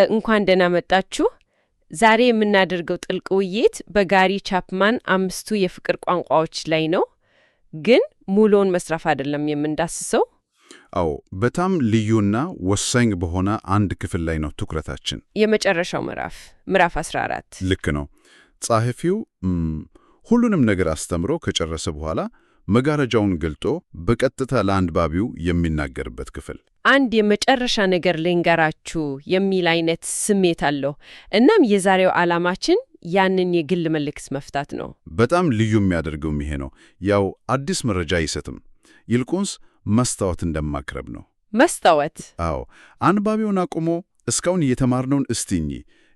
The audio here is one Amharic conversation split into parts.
እንኳን ደህና መጣችሁ። ዛሬ የምናደርገው ጥልቅ ውይይት በጋሪ ቻፕማን 5ቱ የፍቅር ቋንቋዎች ላይ ነው። ግን ሙሉውን መስራፍ አይደለም የምንዳስሰው። አዎ፣ በጣም ልዩና ወሳኝ በሆነ አንድ ክፍል ላይ ነው ትኩረታችን። የመጨረሻው ምዕራፍ 14። ልክ ነው። ጸሐፊው ሁሉንም ነገር አስተምሮ ከጨረሰ በኋላ መጋረጃውን ገልጦ በቀጥታ ለአንባቢው የሚናገርበት ክፍል። አንድ የመጨረሻ ነገር ልንገራችሁ የሚል አይነት ስሜት አለው። እናም የዛሬው ዓላማችን ያንን የግል መልእክት መፍታት ነው። በጣም ልዩ የሚያደርገውም ይሄ ነው። ያው አዲስ መረጃ አይሰጥም፣ ይልቁንስ መስታወት እንደማቅረብ ነው። መስታወት? አዎ። አንባቢውን አቁሞ እስካሁን እየተማርነውን እስቲኝ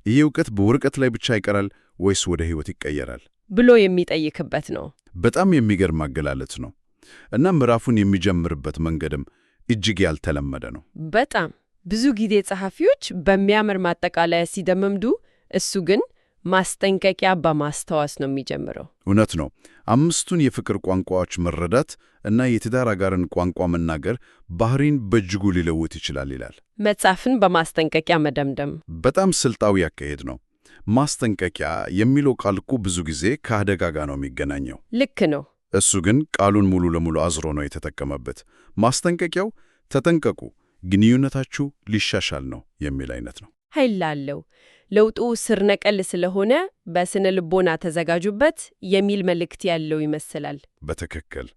ይህ እውቀት በወረቀት ላይ ብቻ ይቀራል ወይስ ወደ ሕይወት ይቀየራል ብሎ የሚጠይክበት ነው። በጣም የሚገርም አገላለጽ ነው። እና ምዕራፉን የሚጀምርበት መንገድም እጅግ ያልተለመደ ነው። በጣም ብዙ ጊዜ ጸሐፊዎች በሚያምር ማጠቃለያ ሲደመምዱ፣ እሱ ግን ማስጠንቀቂያ በማስታወስ ነው የሚጀምረው። እውነት ነው። 5ቱን የፍቅር ቋንቋዎች መረዳት እና የትዳር አጋርን ቋንቋ መናገር ባህሪን በእጅጉ ሊለውጥ ይችላል ይላል። መጽሐፍን በማስጠንቀቂያ መደምደም በጣም ስልታዊ አካሄድ ነው። ማስጠንቀቂያ የሚለው ቃል እኮ ብዙ ጊዜ ከአደጋ ጋር ነው የሚገናኘው። ልክ ነው። እሱ ግን ቃሉን ሙሉ ለሙሉ አዝሮ ነው የተጠቀመበት። ማስጠንቀቂያው ተጠንቀቁ፣ ግንኙነታችሁ ሊሻሻል ነው የሚል አይነት ነው። ኃይል አለው። ለውጡ ስር ነቀል ስለሆነ በስነ ልቦና ተዘጋጁበት የሚል መልእክት ያለው ይመስላል። በትክክል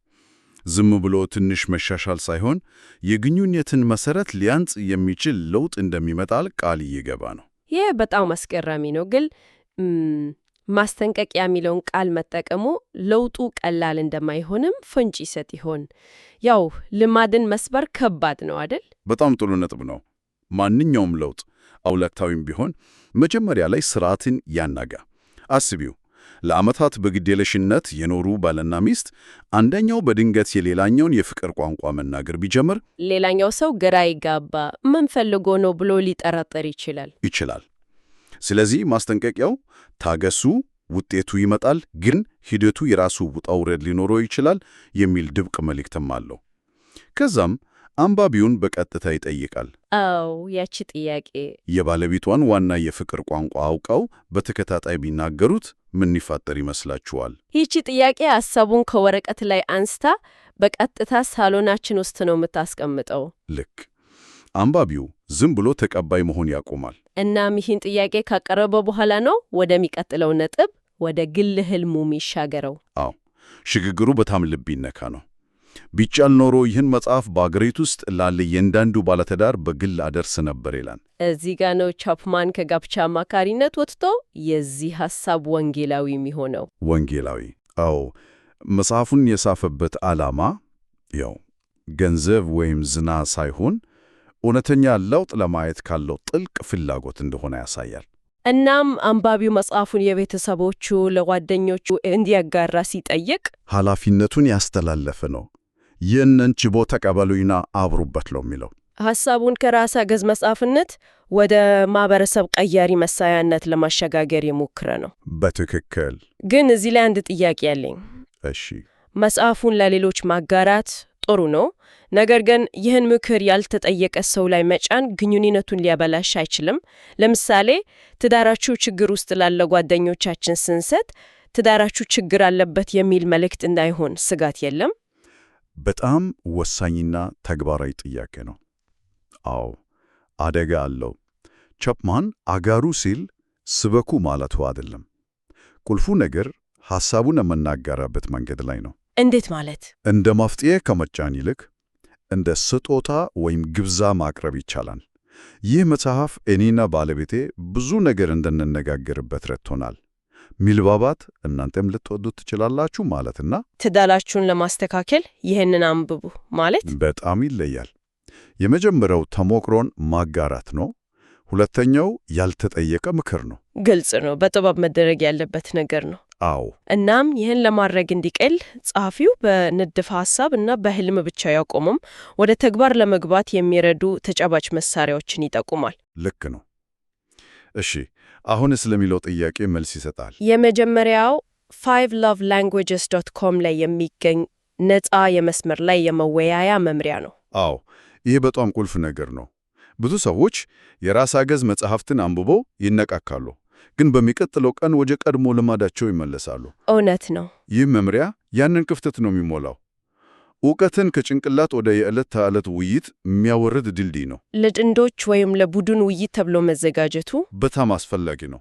ዝም ብሎ ትንሽ መሻሻል ሳይሆን የግንኙነትን መሰረት ሊያንጽ የሚችል ለውጥ እንደሚመጣል ቃል እየገባ ነው። ይህ በጣም አስገራሚ ነው። ግን ማስጠንቀቂያ የሚለውን ቃል መጠቀሙ ለውጡ ቀላል እንደማይሆንም ፍንጭ ይሰጥ ይሆን? ያው ልማድን መስበር ከባድ ነው አይደል? በጣም ጥሩ ነጥብ ነው። ማንኛውም ለውጥ አውለታዊም ቢሆን መጀመሪያ ላይ ስርዓትን ያናጋ። አስቢው፣ ለዓመታት በግዴለሽነት የኖሩ ባልና ሚስት አንደኛው በድንገት የሌላኛውን የፍቅር ቋንቋ መናገር ቢጀምር ሌላኛው ሰው ግራ ይጋባ፣ ምን ፈልጎ ነው ብሎ ሊጠራጠር ይችላል። ስለዚህ ማስጠንቀቂያው ታገሱ፣ ውጤቱ ይመጣል፣ ግን ሂደቱ የራሱ ውጣ ውረድ ሊኖረው ይችላል የሚል ድብቅ መልእክትም አለው። ከዛም አንባቢውን በቀጥታ ይጠይቃል። አዎ፣ ያቺ ጥያቄ የባለቤቷን ዋና የፍቅር ቋንቋ አውቀው በተከታታይ ቢናገሩት ምን ይፈጠር ይመስላችኋል? ይቺ ጥያቄ ሐሳቡን ከወረቀት ላይ አንስታ በቀጥታ ሳሎናችን ውስጥ ነው የምታስቀምጠው። ልክ። አንባቢው ዝም ብሎ ተቀባይ መሆን ያቆማል። እናም ይህን ጥያቄ ካቀረበ በኋላ ነው ወደሚቀጥለው ነጥብ፣ ወደ ግል ህልሙ የሚሻገረው። አዎ፣ ሽግግሩ በጣም ልብ ይነካ ነው። ቢቻል ኖሮ ይህን መጽሐፍ በአገሪቱ ውስጥ ላለ እያንዳንዱ ባለትዳር በግል አደርስ ነበር ይላል። እዚህ ጋ ነው ቻፕማን ከጋብቻ አማካሪነት ወጥቶ የዚህ ሐሳብ ወንጌላዊ የሚሆነው። ወንጌላዊ? አዎ። መጽሐፉን የጻፈበት ዓላማ ያው ገንዘብ ወይም ዝና ሳይሆን እውነተኛ ለውጥ ለማየት ካለው ጥልቅ ፍላጎት እንደሆነ ያሳያል። እናም አንባቢው መጽሐፉን የቤተሰቦቹ ለጓደኞቹ እንዲያጋራ ሲጠይቅ ኃላፊነቱን ያስተላለፈ ነው። ይህንን ችቦ ተቀበሉኝና አብሩበት ነው የሚለው። ሐሳቡን ከራስ አገዝ መጽሐፍነት ወደ ማህበረሰብ ቀያሪ መሳያነት ለማሸጋገር የሞከረ ነው። በትክክል። ግን እዚህ ላይ አንድ ጥያቄ ያለኝ። እሺ። መጽሐፉን ለሌሎች ማጋራት ጥሩ ነው። ነገር ግን ይህን ምክር ያልተጠየቀ ሰው ላይ መጫን ግንኙነቱን ሊያበላሽ አይችልም? ለምሳሌ ትዳራችሁ ችግር ውስጥ ላለ ጓደኞቻችን ስንሰጥ ትዳራችሁ ችግር አለበት የሚል መልእክት እንዳይሆን ስጋት የለም? በጣም ወሳኝና ተግባራዊ ጥያቄ ነው። አዎ፣ አደጋ አለው። ቻፕማን አጋሩ ሲል ስበኩ ማለቱ አይደለም። ቁልፉ ነገር ሐሳቡን የምናጋራበት መንገድ ላይ ነው። እንዴት ማለት? እንደ መፍትሄ ከመጫን ይልቅ እንደ ስጦታ ወይም ግብዣ ማቅረብ ይቻላል። ይህ መጽሐፍ እኔና ባለቤቴ ብዙ ነገር እንድንነጋገርበት ረድቶናል። ሚልባባት እናንተም ልትወዱት ትችላላችሁ ማለትና ትዳራችሁን ለማስተካከል ይህንን አንብቡ ማለት በጣም ይለያል። የመጀመሪያው ተሞክሮን ማጋራት ነው። ሁለተኛው ያልተጠየቀ ምክር ነው። ግልጽ ነው። በጥበብ መደረግ ያለበት ነገር ነው። አዎ። እናም ይህን ለማድረግ እንዲቀል ጸሐፊው በንድፈ ሐሳብ እና በህልም ብቻ ያቆምም ወደ ተግባር ለመግባት የሚረዱ ተጨባጭ መሳሪያዎችን ይጠቁማል። ልክ ነው። እሺ፣ አሁን ስለሚለው ጥያቄ መልስ ይሰጣል። የመጀመሪያው 5lovelanguages.com ላይ የሚገኝ ነፃ የመስመር ላይ የመወያያ መምሪያ ነው። አዎ፣ ይህ በጣም ቁልፍ ነገር ነው። ብዙ ሰዎች የራስ አገዝ መጽሐፍትን አንብበው ይነቃካሉ፣ ግን በሚቀጥለው ቀን ወደ ቀድሞ ልማዳቸው ይመለሳሉ። እውነት ነው። ይህ መምሪያ ያንን ክፍተት ነው የሚሞላው። እውቀትን ከጭንቅላት ወደ የዕለት ተዕለት ውይይት የሚያወርድ ድልድይ ነው። ለጥንዶች ወይም ለቡድን ውይይት ተብሎ መዘጋጀቱ በጣም አስፈላጊ ነው።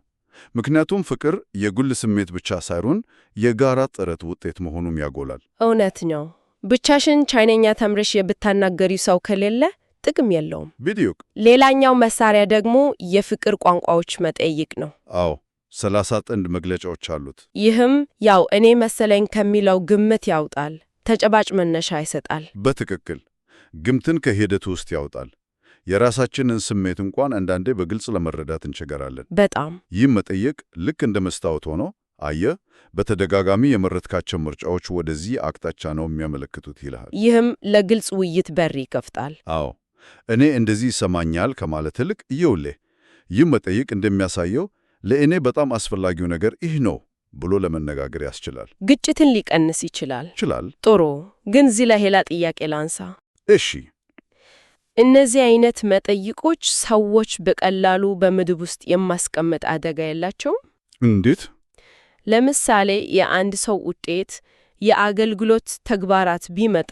ምክንያቱም ፍቅር የግል ስሜት ብቻ ሳይሆን የጋራ ጥረት ውጤት መሆኑም ያጎላል። እውነት ነው። ብቻሽን ቻይነኛ ተምረሽ የብታናገሪው ሰው ከሌለ ጥቅም የለውም። ቪዲዮ ሌላኛው መሳሪያ ደግሞ የፍቅር ቋንቋዎች መጠይቅ ነው። አዎ፣ 30 ጥንድ መግለጫዎች አሉት። ይህም ያው እኔ መሰለኝ ከሚለው ግምት ያውጣል፣ ተጨባጭ መነሻ ይሰጣል። በትክክል ግምትን ከሂደቱ ውስጥ ያውጣል። የራሳችንን ስሜት እንኳን አንዳንዴ በግልጽ ለመረዳት እንቸገራለን። በጣም ይህም መጠየቅ ልክ እንደ መስታወት ሆኖ አየህ፣ በተደጋጋሚ የመረጥካቸው ምርጫዎች ወደዚህ አቅጣጫ ነው የሚያመለክቱት ይልሃል። ይህም ለግልጽ ውይይት በር ይከፍታል። አዎ፣ እኔ እንደዚህ ይሰማኛል ከማለት ይልቅ ይኸውልህ፣ ይህ መጠይቅ እንደሚያሳየው ለእኔ በጣም አስፈላጊው ነገር ይህ ነው ብሎ ለመነጋገር ያስችላል። ግጭትን ሊቀንስ ይችላል። ጥሩ። ግን እዚህ ላይ ሌላ ጥያቄ ላንሳ። እሺ። እነዚህ አይነት መጠይቆች ሰዎች በቀላሉ በምድብ ውስጥ የማስቀመጥ አደጋ የላቸውም? እንዴት? ለምሳሌ የአንድ ሰው ውጤት የአገልግሎት ተግባራት ቢመጣ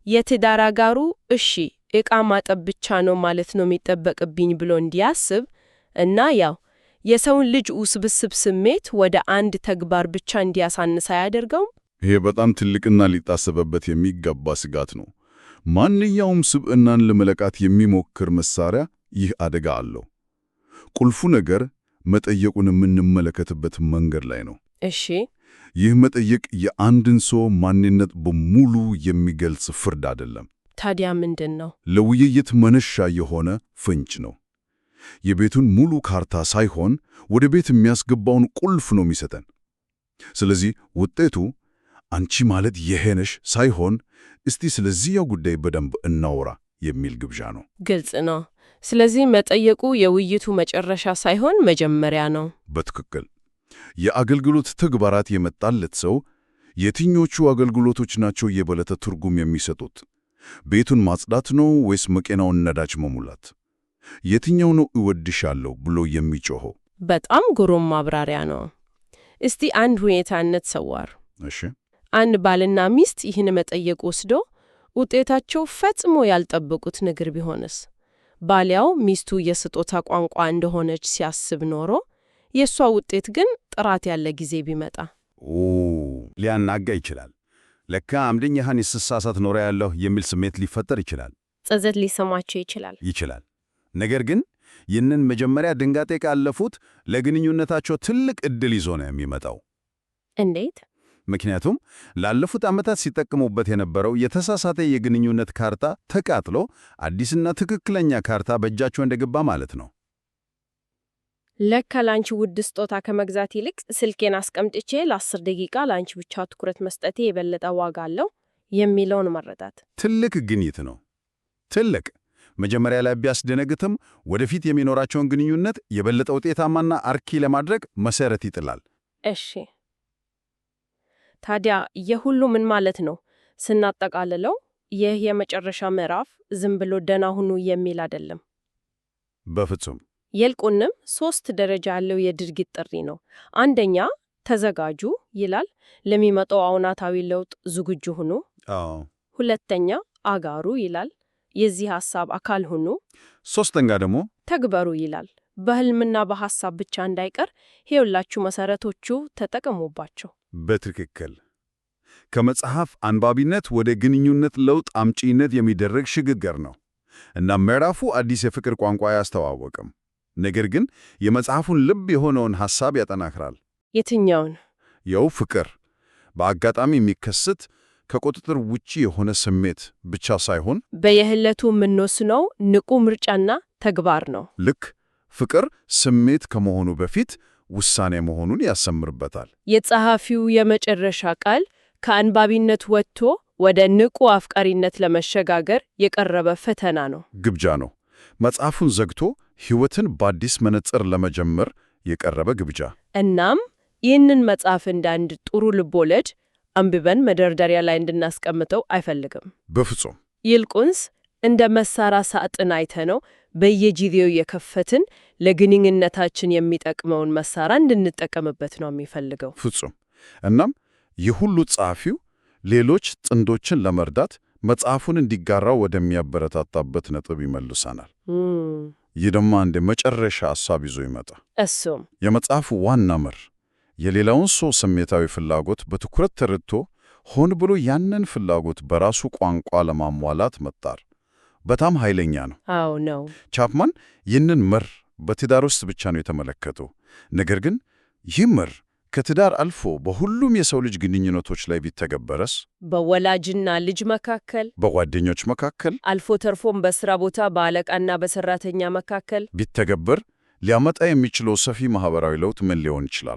የትዳር አጋሩ እሺ ዕቃ ማጠብ ብቻ ነው ማለት ነው የሚጠበቅብኝ ብሎ እንዲያስብ እና ያው የሰውን ልጅ ውስብስብ ስሜት ወደ አንድ ተግባር ብቻ እንዲያሳንስ አያደርገውም? ይሄ በጣም ትልቅና ሊታሰበበት የሚገባ ስጋት ነው። ማንኛውም ስብዕናን ለመለካት የሚሞክር መሳሪያ ይህ አደጋ አለው። ቁልፉ ነገር መጠየቁን የምንመለከትበት መንገድ ላይ ነው። እሺ፣ ይህ መጠየቅ የአንድን ሰው ማንነት በሙሉ የሚገልጽ ፍርድ አይደለም። ታዲያ ምንድን ነው? ለውይይት መነሻ የሆነ ፍንጭ ነው። የቤቱን ሙሉ ካርታ ሳይሆን ወደ ቤት የሚያስገባውን ቁልፍ ነው የሚሰጠን። ስለዚህ ውጤቱ አንቺ ማለት ይሄ ነሽ ሳይሆን እስቲ ስለዚያው ጉዳይ በደንብ እናውራ የሚል ግብዣ ነው። ግልጽ ነው። ስለዚህ መጠየቁ የውይይቱ መጨረሻ ሳይሆን መጀመሪያ ነው። በትክክል። የአገልግሎት ተግባራት የመጣለት ሰው የትኞቹ አገልግሎቶች ናቸው የበለጠ ትርጉም የሚሰጡት? ቤቱን ማጽዳት ነው ወይስ መኪናውን ነዳጅ መሙላት? የትኛው ነው እወድሻለሁ ብሎ የሚጮኸው? በጣም ግሩም ማብራሪያ ነው። እስቲ አንድ ሁኔታ እንተሰዋር። እሺ። አንድ ባልና ሚስት ይህን መጠየቅ ወስዶ ውጤታቸው ፈጽሞ ያልጠበቁት ነገር ቢሆንስ? ባሊያው ሚስቱ የስጦታ ቋንቋ እንደሆነች ሲያስብ ኖሮ የእሷ ውጤት ግን ጥራት ያለ ጊዜ ቢመጣ ሊያናጋ ይችላል። ለካ አምደኛህን ስሳሳት ኖረ ያለሁ የሚል ስሜት ሊፈጠር ይችላል። ጸጸት ሊሰማቸው ይችላል። ነገር ግን ይህንን መጀመሪያ ድንጋጤ ካለፉት ለግንኙነታቸው ትልቅ ዕድል ይዞ ነው የሚመጣው። እንዴት? ምክንያቱም ላለፉት ዓመታት ሲጠቀሙበት የነበረው የተሳሳተ የግንኙነት ካርታ ተቃጥሎ አዲስና ትክክለኛ ካርታ በእጃቸው እንደገባ ማለት ነው። ለካ ላንቺ ውድ ስጦታ ከመግዛት ይልቅ ስልኬን አስቀምጥቼ ለ10 ደቂቃ ላንቺ ብቻ ትኩረት መስጠቴ የበለጠ ዋጋ አለው የሚለውን መረዳት ትልቅ ግኝት ነው። ትልቅ መጀመሪያ ላይ ቢያስደነግጥም ወደፊት የሚኖራቸውን ግንኙነት የበለጠ ውጤታማና አርኪ ለማድረግ መሰረት ይጥላል። እሺ፣ ታዲያ የሁሉ ምን ማለት ነው? ስናጠቃልለው ይህ የመጨረሻ ምዕራፍ ዝም ብሎ ደህና ሁኑ የሚል አይደለም። በፍጹም። ይልቁንም 3 ደረጃ ያለው የድርጊት ጥሪ ነው። አንደኛ ተዘጋጁ ይላል። ለሚመጣው አዎንታዊ ለውጥ ዝግጁ ሁኑ። ሁለተኛ አጋሩ ይላል። የዚህ ሐሳብ አካል ሁኑ። ሶስተኛ ደግሞ ተግበሩ ይላል። በህልምና በሐሳብ ብቻ እንዳይቀር ይኸውላችሁ መሰረቶቹ ተጠቀሙባቸው። በትክክል። ከመጽሐፍ አንባቢነት ወደ ግንኙነት ለውጥ አምጪነት የሚደረግ ሽግግር ነው እና ምዕራፉ አዲስ የፍቅር ቋንቋ አያስተዋወቅም። ነገር ግን የመጽሐፉን ልብ የሆነውን ሐሳብ ያጠናክራል። የትኛውን? ያው ፍቅር በአጋጣሚ የሚከሰት ከቁጥጥር ውጪ የሆነ ስሜት ብቻ ሳይሆን በየዕለቱ የምንወስነው ንቁ ምርጫና ተግባር ነው። ልክ ፍቅር ስሜት ከመሆኑ በፊት ውሳኔ መሆኑን ያሰምርበታል። የጸሐፊው የመጨረሻ ቃል ከአንባቢነት ወጥቶ ወደ ንቁ አፍቃሪነት ለመሸጋገር የቀረበ ፈተና ነው፣ ግብዣ ነው። መጽሐፉን ዘግቶ ሕይወትን በአዲስ መነጽር ለመጀመር የቀረበ ግብዣ። እናም ይህንን መጽሐፍ እንደ አንድ ጥሩ ልቦለድ አንብበን መደርደሪያ ላይ እንድናስቀምጠው አይፈልግም። በፍጹም። ይልቁንስ እንደ መሳሪያ ሳጥን አይተነው በየጊዜው የከፈትን ለግንኙነታችን የሚጠቅመውን መሳሪያ እንድንጠቀምበት ነው የሚፈልገው። ፍጹም። እናም የሁሉ ጸሐፊው ሌሎች ጥንዶችን ለመርዳት መጽሐፉን እንዲጋራው ወደሚያበረታታበት ነጥብ ይመልሰናል። ይህ ደግሞ አንድ መጨረሻ ሐሳብ ይዞ ይመጣ። እሱም የመጽሐፉ ዋና መር የሌላውን ሰው ስሜታዊ ፍላጎት በትኩረት ተረድቶ ሆን ብሎ ያንን ፍላጎት በራሱ ቋንቋ ለማሟላት መጣር በጣም ኃይለኛ ነው። አዎ ነው። ቻፕማን ይህንን መር በትዳር ውስጥ ብቻ ነው የተመለከተው። ነገር ግን ይህ መር ከትዳር አልፎ በሁሉም የሰው ልጅ ግንኙነቶች ላይ ቢተገበረስ? በወላጅና ልጅ መካከል፣ በጓደኞች መካከል፣ አልፎ ተርፎም በሥራ ቦታ በአለቃና በሠራተኛ መካከል ቢተገበር ሊያመጣ የሚችለው ሰፊ ማኅበራዊ ለውጥ ምን ሊሆን ይችላል?